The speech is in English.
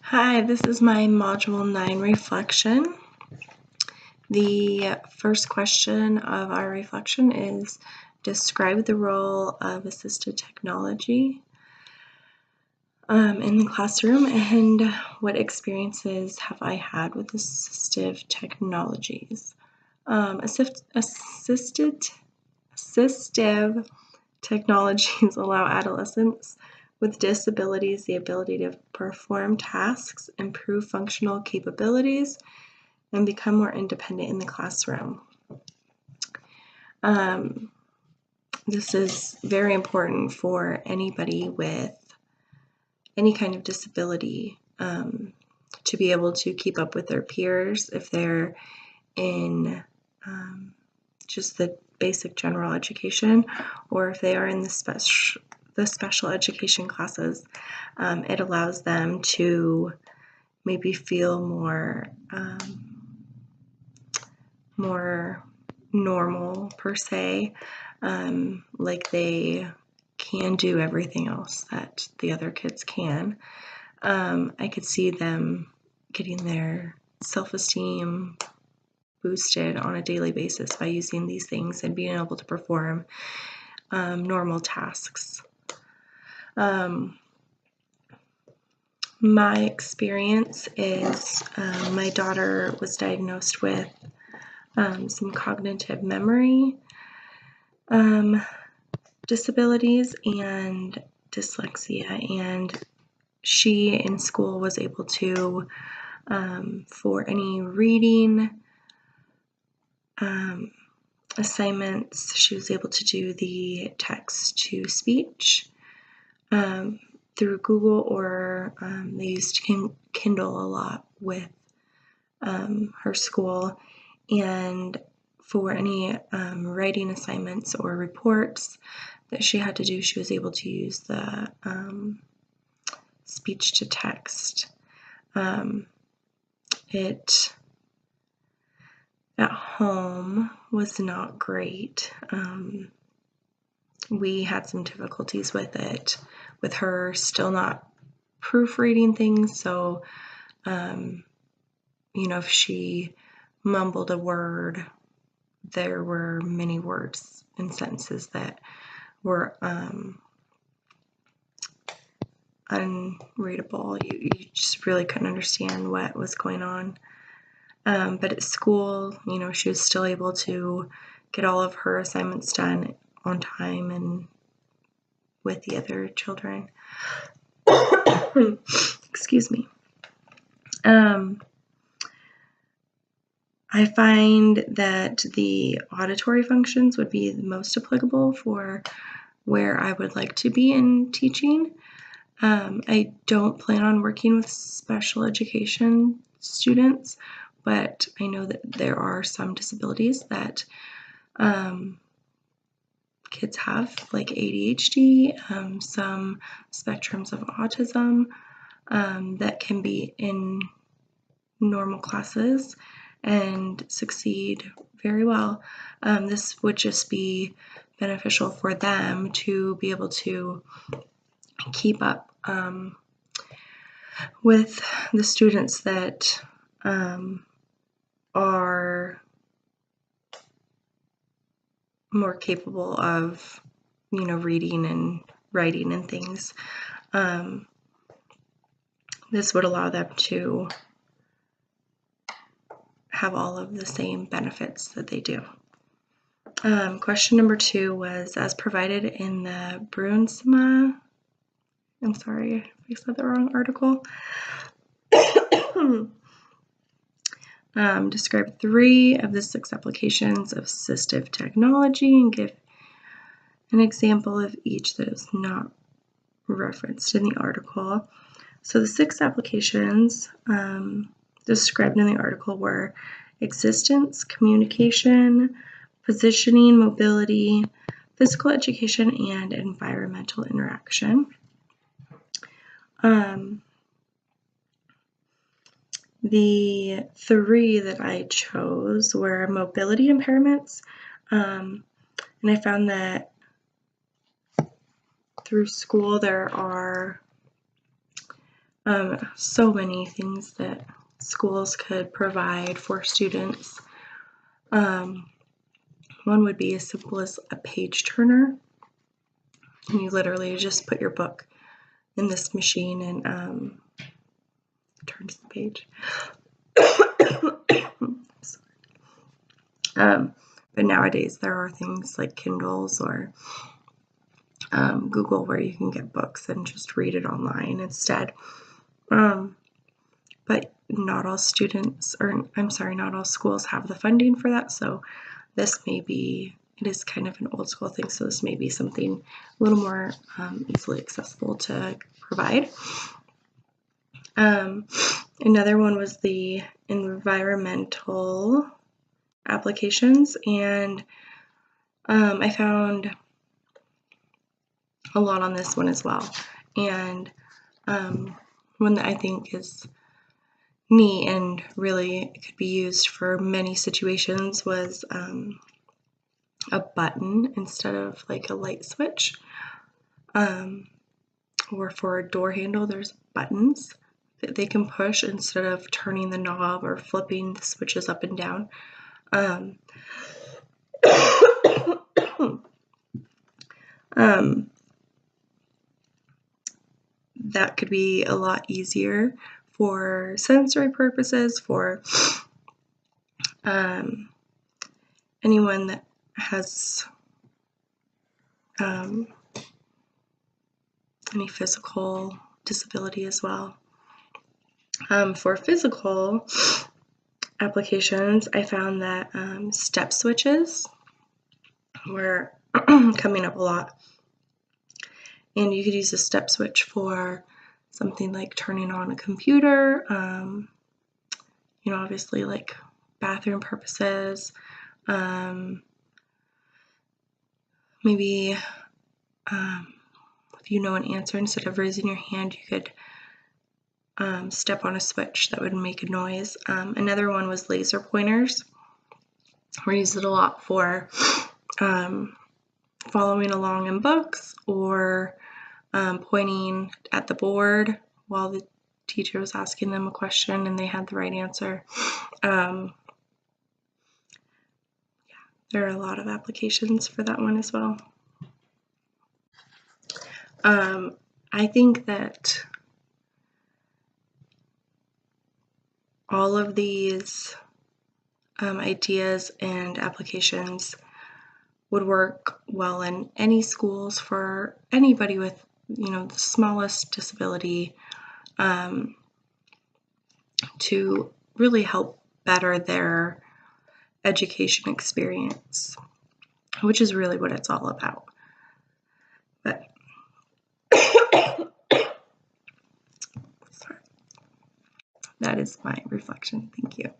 Hi, this is my Module 9 reflection. The first question of our reflection is, describe the role of assistive technology in the classroom and what experiences have I had with assistive technologies. Assistive technologies allow adolescents with disabilities the ability to perform tasks, improve functional capabilities, and become more independent in the classroom. This is very important for anybody with any kind of disability to be able to keep up with their peers if they're in just the basic general education, or if they are in the special education classes. It allows them to maybe feel more normal per se, like they can do everything else that the other kids can. I could see them getting their self-esteem boosted on a daily basis by using these things and being able to perform normal tasks. My experience is my daughter was diagnosed with some cognitive memory disabilities and dyslexia, and she in school was able to, for any reading assignments, she was able to do the text-to-speech through Google, or they used Kindle a lot with her school, and for any writing assignments or reports that she had to do, she was able to use the speech-to-text. It at home was not great. We had some difficulties with it, with her still not proofreading things, so if she mumbled a word, there were many words and sentences that were unreadable. You just really couldn't understand what was going on. But at school, she was still able to get all of her assignments done on time and with the other children. Excuse me. I find that the auditory functions would be the most applicable for where I would like to be in teaching. I don't plan on working with special education students, but I know that there are some disabilities that kids have, like ADHD, some spectrums of autism that can be in normal classes and succeed very well. This would just be beneficial for them to be able to keep up with the students that are more capable of, reading and writing and things. This would allow them to have all of the same benefits that they do. Question number 2 was, as provided in the Bruinsma, I'm sorry if I said the wrong article, describe 3 of the 6 applications of assistive technology and give an example of each that is not referenced in the article. So the 6 applications described in the article were existence, communication, positioning, mobility, physical education, and environmental interaction. The 3 that I chose were mobility impairments, and I found that through school there are So many things that schools could provide for students. One would be as simple as a page turner. And you literally just put your book in this machine and turns the page. But nowadays there are things like Kindles or Google where you can get books and just read it online instead. But not all students, or I'm sorry, not all schools have the funding for that. So this may be, it is kind of an old school thing. So this may be something a little more easily accessible to provide. Another one was the environmental applications, and I found a lot on this one as well. And one that I think is neat and really could be used for many situations was a button instead of like a light switch. Or for a door handle, there's buttons that they can push instead of turning the knob or flipping the switches up and down. That could be a lot easier for sensory purposes, for anyone that has any physical disability as well. For physical applications, I found that step switches were coming up a lot. And you could use a step switch for something like turning on a computer, obviously like bathroom purposes. Maybe if you know an answer, instead of raising your hand, you could step on a switch that would make a noise. Another one was laser pointers. We use it a lot for following along in books or pointing at the board while the teacher was asking them a question and they had the right answer. There are a lot of applications for that one as well. I think that all of these ideas and applications would work well in any schools for anybody with, the smallest disability, to really help better their education experience, which is really what it's all about. But sorry. That is my reflection. Thank you.